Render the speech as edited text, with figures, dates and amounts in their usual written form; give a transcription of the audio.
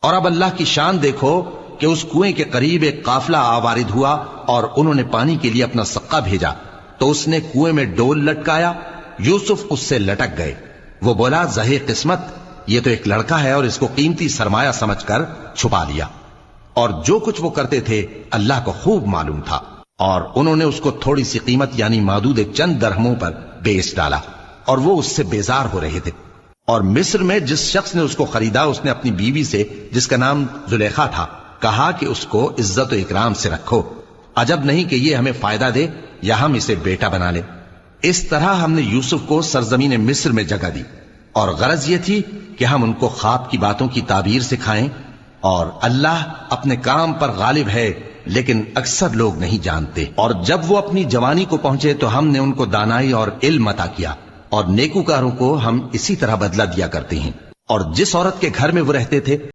और अब अल्लाह की शान देखो कि उस कुएं के करीब एक काफिला आवारिद हुआ और उन्होंने पानी के लिए अपना सक्का भेजा, तो उसने कुएं में डोल लटकाया। यूसुफ उससे लटक गए। वो बोला, ज़हे किस्मत, ये तो एक लड़का है और इसको कीमती सरमाया समझकर छुपा लिया। और जो कुछ वो करते थे अल्लाह को खूब मालूम था। और उन्होंने उसको थोड़ी सी कीमत यानी मादूद चंद दरहमों पर बेच डाला और वो उससे बेजार हो रहे थे। और मिस्र में जिस शख्स ने उसको खरीदा उसने अपनी बीवी से, जिसका नाम जुलेखा था, कहा कि उसको इज्जत और इकराम से रखो। अजब नहीं कि ये हमें फायदा दे या हम इसे बेटा बना ले। इस तरह हमने यूसुफ को सरजमीन मिस्र में जगह दी और गरज ये थी कि हम उनको ख्वाब की बातों की ताबीर सिखाएं। और अल्लाह अपने काम पर गालिब है, लेकिन अक्सर लोग नहीं जानते। और जब वो अपनी जवानी को पहुंचे तो हमने उनको दानाई और इल्म अता किया, और नेकूकारों को हम इसी तरह बदला दिया करते हैं। और जिस औरत के घर में वो रहते थे